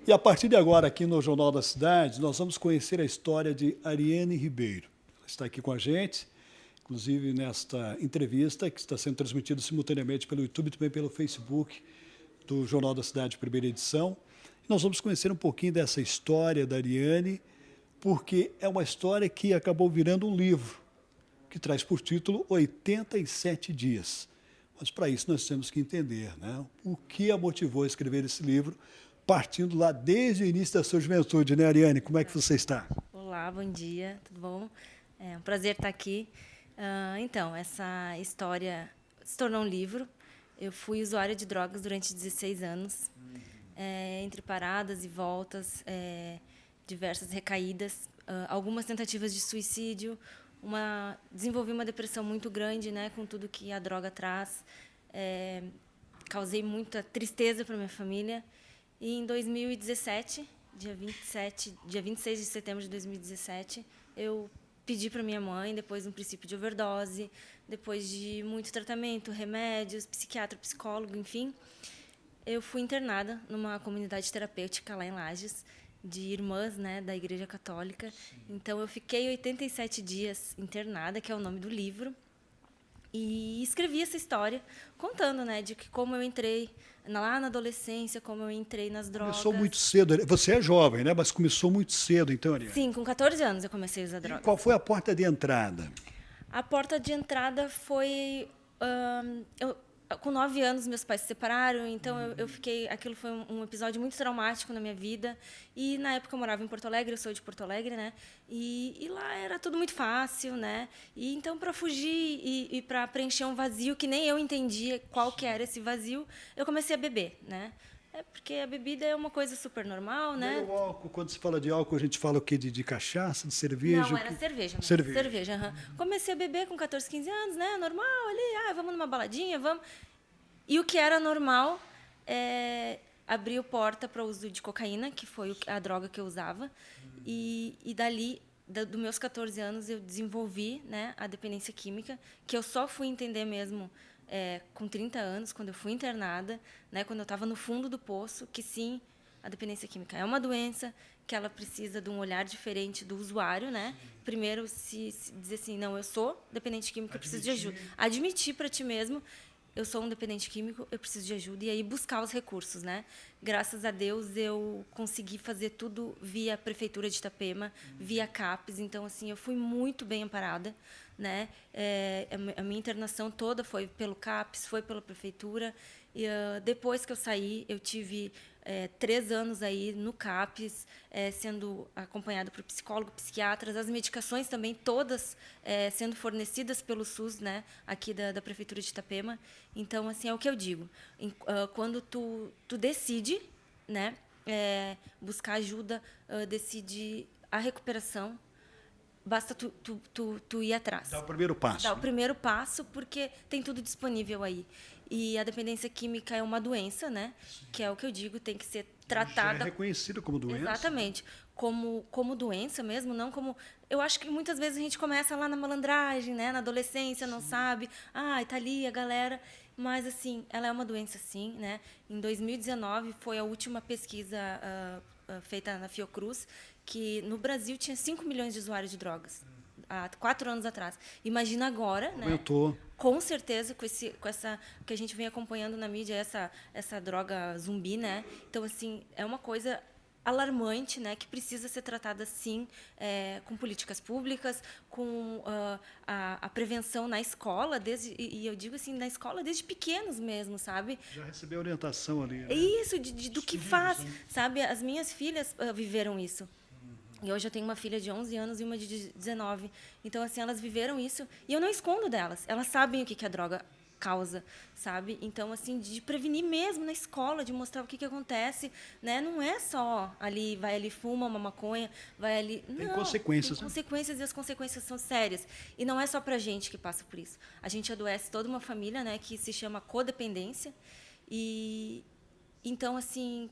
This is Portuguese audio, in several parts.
E a partir de agora, aqui no Jornal da Cidade, nós vamos conhecer a história de Ariane Ribeiro. Ela está aqui com a gente, inclusive nesta entrevista, que está sendo transmitida simultaneamente pelo YouTube e também pelo Facebook do Jornal da Cidade, primeira edição. Nós vamos conhecer um pouquinho dessa história da Ariane, porque é uma história que acabou virando um livro, que traz por título 87 Dias. Mas para isso nós temos que entender, né, o que a motivou a escrever esse livro, partindo lá desde o início da sua juventude, né, Ariane? Como é que você está? Olá, bom dia, tudo bom? É um prazer estar aqui. Então, essa história se tornou um livro. Eu fui usuária de drogas durante 16 anos, entre paradas e voltas, diversas recaídas, algumas tentativas de suicídio, desenvolvi uma depressão muito grande, né, com tudo que a droga traz. Causei muita tristeza para minha família. E em 2017, dia 26 de setembro de 2017, eu pedi para minha mãe, depois de um princípio de overdose, depois de muito tratamento, remédios, psiquiatra, psicólogo, enfim, eu fui internada numa comunidade terapêutica lá em Lages, de irmãs, né, da Igreja Católica. Então, eu fiquei 87 dias internada, que é o nome do livro, e escrevi essa história contando, né, de que como eu entrei lá na adolescência, como eu entrei nas Começou muito drogas. cedo. Você é jovem, né? Mas começou muito cedo, então, Ariane. Sim, com 14 anos eu comecei a usar E qual drogas. foi a porta de entrada? A porta de entrada foi... com 9 anos, meus pais se separaram, então eu fiquei... Aquilo foi um episódio muito traumático na minha vida. E, na época, eu morava em Porto Alegre, eu sou de Porto Alegre, né? E lá era tudo muito fácil, né? E, então, para fugir e para preencher um vazio que nem eu entendia qual que era esse vazio, eu comecei a beber, né? Porque a bebida é uma coisa super normal, E aí né? o álcool, quando se fala de álcool, a gente fala o quê? De cachaça, de cerveja? Não, O era quê? cerveja mesmo. Cerveja. Cerveja, aham. Comecei a beber com 14, 15 anos, né? Normal ali, vamos numa baladinha, vamos. E o que era normal abriu porta para o uso de cocaína, que foi a droga que eu usava. E dali, dos meus 14 anos, eu desenvolvi, né, a dependência química, que eu só fui entender mesmo com 30 anos, quando eu fui internada, né, quando eu estava no fundo do poço, que sim, a dependência química é uma doença, que ela precisa de um olhar diferente do usuário, né? Primeiro, se dizer assim, não, eu sou dependente químico, eu preciso de ajuda. Admitir para ti mesmo, eu sou um dependente químico, eu preciso de ajuda, e aí buscar os recursos, né? Graças a Deus, eu consegui fazer tudo via Prefeitura de Itapema, via CAPES, então, assim, eu fui muito bem amparada, né? A minha internação toda foi pelo CAPES, foi pela Prefeitura, e depois que eu saí, eu tive 3 anos aí no CAPES, sendo acompanhada por psicólogo, psiquiatras, as medicações também todas sendo fornecidas pelo SUS, né, aqui da Prefeitura de Itapema. Então, assim, é o que eu digo. Quando tu decide, né, buscar ajuda, decide a recuperação, basta tu ir atrás. Dá o primeiro passo. Dá o primeiro passo, porque tem tudo disponível aí. E a dependência química é uma doença, né? Que é o que eu digo, tem que ser Já é tratada. reconhecido como doença. Exatamente. Como doença mesmo, não como... Eu acho que muitas vezes a gente começa lá na malandragem, né? Na adolescência, não sabe. Tá ali a galera. Mas, assim, ela é uma doença, sim, né? Em 2019, foi a última pesquisa feita na Fiocruz, que no Brasil tinha 5 milhões de usuários de drogas. Há 4 anos atrás. Imagina agora, né? Aumentou. Com certeza, com essa que a gente vem acompanhando na mídia, essa droga zumbi, né? Então, assim, é uma coisa alarmante, né, que precisa ser tratada, sim, com políticas públicas, com a prevenção na escola, e eu digo assim, na escola desde pequenos mesmo, sabe? Já recebeu orientação ali, né? Isso, do que faz, sabe? As minhas filhas viveram isso. E hoje eu tenho uma filha de 11 anos e uma de 19. Então, assim, elas viveram isso. E eu não escondo delas. Elas sabem o que a droga causa, sabe? Então, assim, de prevenir mesmo na escola, de mostrar o que acontece, né? Não é só ali, vai ali, fuma uma maconha, vai ali... Tem não, consequências, tem né? consequências, e as consequências são sérias. E não é só pra gente que passa por isso. A gente adoece toda uma família, né? Que se chama codependência. E... Então, assim,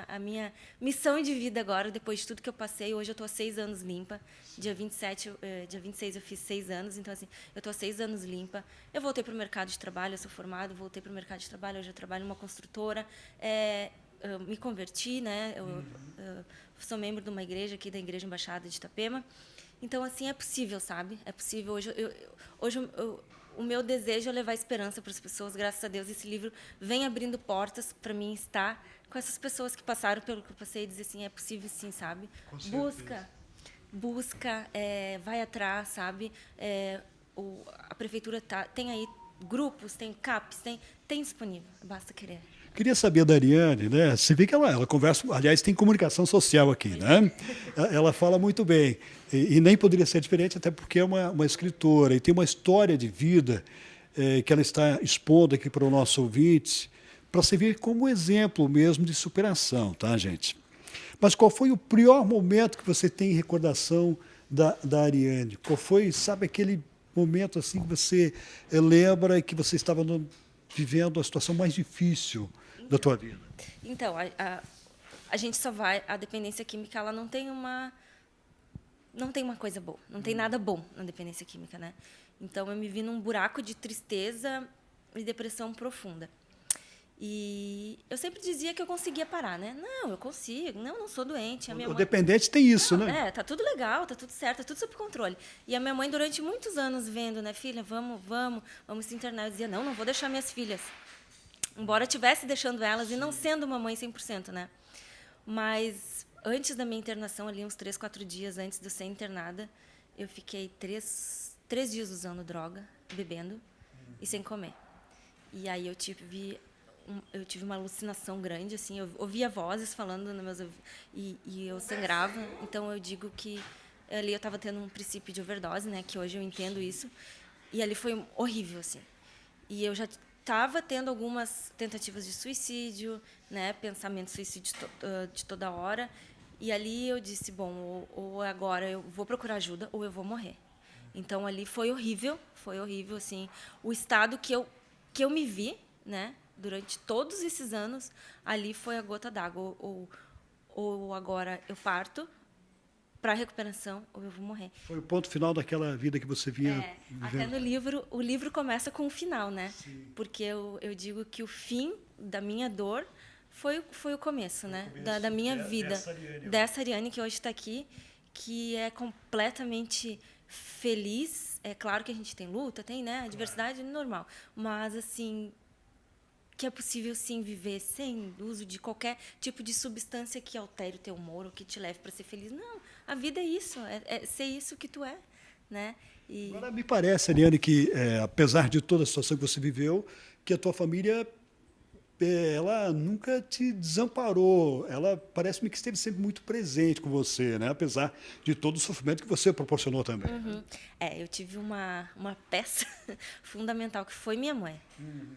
a minha missão de vida agora, depois de tudo que eu passei, hoje eu estou há 6 anos limpa. Dia 27, dia 26 eu fiz 6 anos, então, assim, eu estou há 6 anos limpa. Eu voltei para o mercado de trabalho, eu sou formada, voltei para o mercado de trabalho, hoje eu trabalho numa construtora. eu me converti, né? Eu sou membro de uma igreja aqui, da Igreja Embaixada de Itapema. Então, assim, é possível, sabe? É possível. Hoje o meu desejo é levar esperança para as pessoas. Graças a Deus, esse livro vem abrindo portas para mim estar com essas pessoas que passaram pelo que eu passei e dizer assim, é possível sim, sabe? Com certeza. Busca, vai atrás, sabe? A prefeitura tem aí grupos, tem CAPs, tem disponível, basta querer. Queria saber da Ariane, né? Você vê que ela conversa, aliás, tem comunicação social aqui, né? Ela fala muito bem. E nem poderia ser diferente, até porque é uma escritora e tem uma história de vida que ela está expondo aqui para o nosso ouvinte, para servir como exemplo mesmo de superação, tá, gente? Mas qual foi o pior momento que você tem em recordação da Ariane? Qual foi, sabe, aquele momento assim que você lembra que você estava vivendo a situação mais difícil da tua vida? Então, a gente só vai... A dependência química, ela não tem uma coisa boa. Não tem nada bom na dependência química, né? Então, eu me vi num buraco de tristeza e depressão profunda. E eu sempre dizia que eu conseguia parar, né? Não, eu consigo. Não sou doente. O dependente tem isso, não, né? tá tudo legal, tá tudo certo, tá tudo sob controle. E a minha mãe, durante muitos anos, vendo, né? Filha, vamos se internar. Eu dizia, não vou deixar minhas filhas. Embora eu estivesse deixando elas e não sendo uma mãe 100%, né? Mas antes da minha internação, ali uns 3, 4 dias antes de eu ser internada, eu fiquei 3 dias usando droga, bebendo e sem comer. E aí eu tive uma alucinação grande, assim, eu ouvia vozes falando nos meus ouvidos e eu sangrava. Então eu digo que ali eu estava tendo um princípio de overdose, né? Que hoje eu entendo isso. E ali foi horrível, assim. E eu já estava tendo algumas tentativas de suicídio, né? Pensamento de suicídio de toda hora. E ali eu disse, bom, ou agora eu vou procurar ajuda ou eu vou morrer. Então ali foi horrível, assim, o estado que eu me vi, né? Durante todos esses anos, ali foi a gota d'água. Ou agora eu parto para a recuperação, ou eu vou morrer. Foi o ponto final daquela vida que você vinha vivendo. Até no livro, o livro começa com um final, né? Sim. Porque eu digo que o fim da minha dor foi o começo, né? Da minha vida. Dessa Ariane que hoje está aqui, que é completamente feliz. É claro que a gente tem luta, tem, né? A diversidade é normal. Mas, assim, que é possível, sim, viver sem uso de qualquer tipo de substância que altere o teu humor ou que te leve para ser feliz. Não, a vida é isso, é ser isso que tu é, né? Agora, me parece, Ariane, que apesar de toda a situação que você viveu, que a tua família ela nunca te desamparou. Ela parece-me que esteve sempre muito presente com você, né? Apesar de todo o sofrimento que você proporcionou também. Uhum. Eu tive uma peça fundamental que foi minha mãe.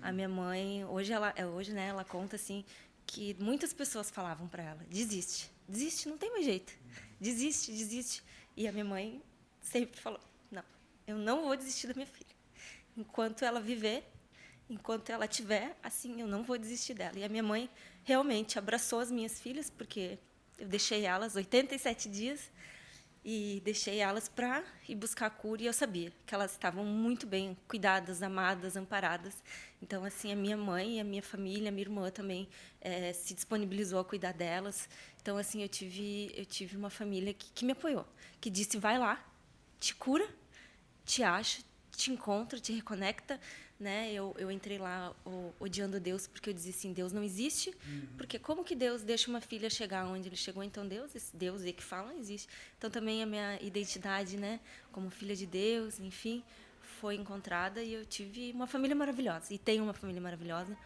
A minha mãe, hoje, né, ela conta assim que muitas pessoas falavam para ela, desiste, não tem mais jeito, desiste. E a minha mãe sempre falou, não, eu não vou desistir da minha filha. Enquanto ela viver, enquanto ela tiver, assim, eu não vou desistir dela. E a minha mãe realmente abraçou as minhas filhas, porque eu deixei elas 87 dias e deixei elas para ir buscar a cura, e eu sabia que elas estavam muito bem cuidadas, amadas, amparadas. Então, assim, a minha mãe, a minha família, a minha irmã também se disponibilizou a cuidar delas. Então, assim, eu tive uma família que me apoiou, que disse, vai lá, te cura, te acha, te encontra, te reconecta, né? Eu entrei lá odiando Deus, porque eu dizia assim, Deus não existe, porque como que Deus deixa uma filha chegar onde ele chegou? Então esse Deus aí que fala não existe. Então também a minha identidade, né, como filha de Deus, enfim, foi encontrada, e eu tive uma família maravilhosa, e tenho uma família maravilhosa.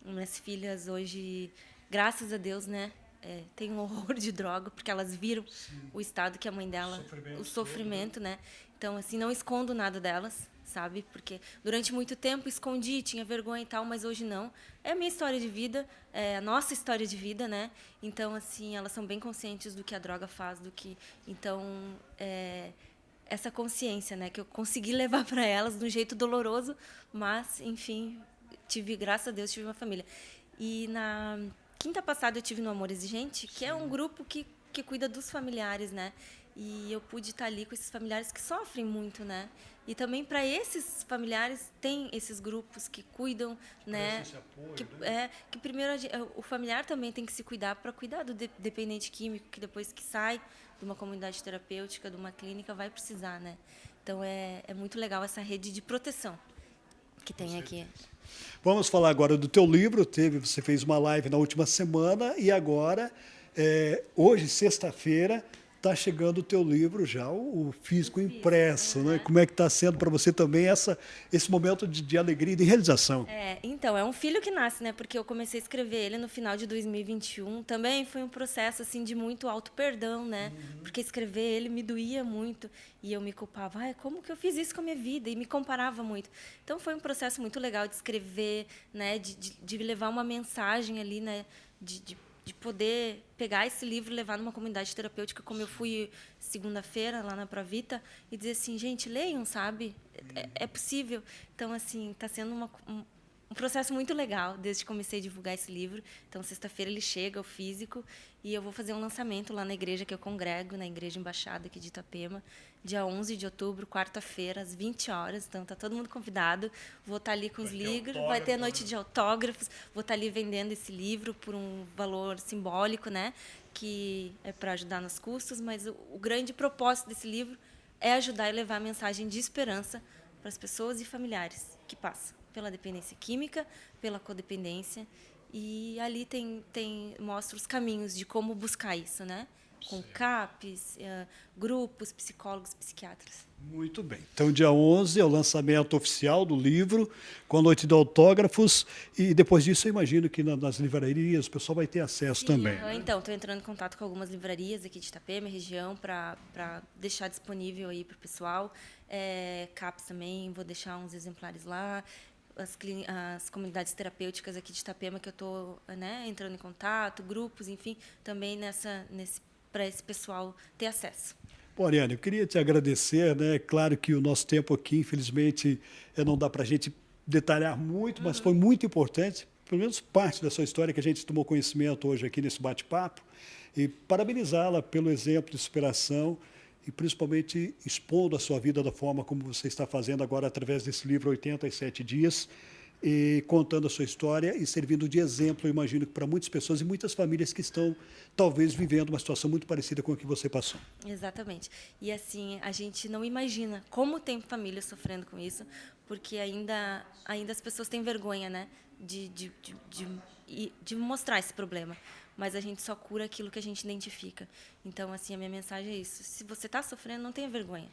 Minhas filhas hoje, graças a Deus, né, tem um horror de droga, porque elas viram o estado que a mãe dela, o sofrimento, né? Então, assim, não escondo nada delas, sabe? Porque durante muito tempo escondi, tinha vergonha e tal, mas hoje não. É a minha história de vida, é a nossa história de vida, né? Então, assim, elas são bem conscientes do que a droga faz, Então, essa consciência, né? Que eu consegui levar para elas de um jeito doloroso, mas, enfim, graças a Deus, tive uma família. E na quinta passada eu tive no Amor Exigente, que é um grupo que cuida dos familiares, né? E eu pude estar ali com esses familiares que sofrem muito, né? E também para esses familiares tem esses grupos que cuidam, né? Esse apoio, Que, né? que primeiro o familiar também tem que se cuidar para cuidar do dependente químico, que depois que sai de uma comunidade terapêutica, de uma clínica, vai precisar, né? Então é muito legal essa rede de proteção que tem aqui. Vamos falar agora do teu livro. Você fez uma live na última semana e agora, hoje, sexta-feira, está chegando o teu livro já, o físico impresso, né? Como é que está sendo para você também esse momento de alegria e de realização? Então, é um filho que nasce, né? Porque eu comecei a escrever ele no final de 2021. Também foi um processo, assim, de muito auto-perdão, né? Porque escrever ele me doía muito e eu me culpava. Ai, como que eu fiz isso com a minha vida? E me comparava muito. Então, foi um processo muito legal de escrever, né? De levar uma mensagem ali, né? De poder pegar esse livro e levar numa comunidade terapêutica, como eu fui segunda-feira lá na Provita, e dizer assim, gente, leiam, sabe? É possível. Então, assim, está sendo um processo muito legal desde que comecei a divulgar esse livro. Então, sexta-feira ele chega, o físico, e eu vou fazer um lançamento lá na igreja que eu congrego, na Igreja Embaixada aqui de Itapema, dia 11 de outubro, quarta-feira, às 20 horas. Então, está todo mundo convidado. Vou estar ali com os livros, vai ter noite de autógrafos, vou estar ali vendendo esse livro por um valor simbólico, né? Que é para ajudar nos custos, mas o grande propósito desse livro é ajudar e levar a mensagem de esperança para as pessoas e familiares que passam pela dependência química, pela codependência, e ali mostra os caminhos de como buscar isso, né? Com CAPs, grupos, psicólogos, psiquiatras. Muito bem. Então, dia 11 é o lançamento oficial do livro, com a noite de autógrafos, e depois disso eu imagino que nas livrarias o pessoal vai ter acesso também. Né? Então, estou entrando em contato com algumas livrarias aqui de Itapema, região, para deixar disponível aí para o pessoal. CAPs também, vou deixar uns exemplares lá. As comunidades terapêuticas aqui de Itapema que eu estou, né, entrando em contato, grupos, enfim, também para esse pessoal ter acesso. Bom, Ariane, eu queria te agradecer, né? Claro que o nosso tempo aqui, infelizmente, não dá para a gente detalhar muito, mas foi muito importante, pelo menos parte da sua história que a gente tomou conhecimento hoje aqui nesse bate-papo, e parabenizá-la pelo exemplo de superação e principalmente expondo a sua vida da forma como você está fazendo agora através desse livro 87 Dias, e contando a sua história e servindo de exemplo, eu imagino, para muitas pessoas e muitas famílias que estão, talvez, vivendo uma situação muito parecida com a que você passou. Exatamente. E, assim, a gente não imagina como tem famílias sofrendo com isso, porque ainda as pessoas têm vergonha, né, de mostrar esse problema. Mas a gente só cura aquilo que a gente identifica. Então, assim, a minha mensagem é isso. Se você está sofrendo, não tenha vergonha.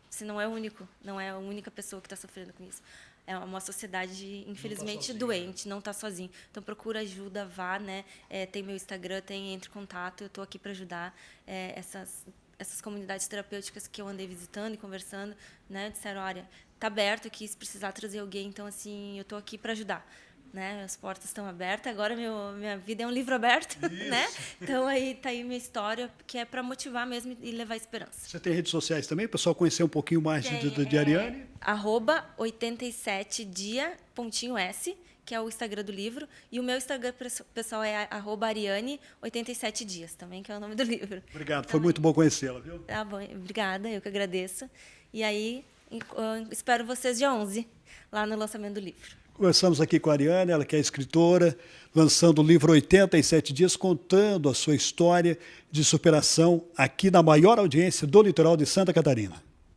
Você não é o único, não é a única pessoa que está sofrendo com isso. É uma sociedade, infelizmente, doente, não está sozinho. Então, procura ajuda, vá, né? Tem meu Instagram, entre em contato, eu estou aqui para ajudar. Essas comunidades terapêuticas que eu andei visitando e conversando, né? Disseram, olha, está aberto aqui, se precisar trazer alguém, então, assim, eu estou aqui para ajudar. Né? As portas estão abertas, agora minha vida é um livro aberto, né? Então aí está aí minha história, que é para motivar mesmo e levar esperança. Você tem redes sociais também, para o pessoal conhecer um pouquinho mais de Ariane? @87dia.s, que é o Instagram do livro, e o meu Instagram pessoal é @ariane87dias, também, que é o nome do livro. Obrigado, foi muito bom conhecê-la, viu? Tá bom, obrigada, eu que agradeço. E aí, espero vocês dia 11, lá no lançamento do livro. Conversamos aqui com a Ariane, ela que é escritora, lançando o livro 87 Dias, contando a sua história de superação aqui na maior audiência do litoral de Santa Catarina.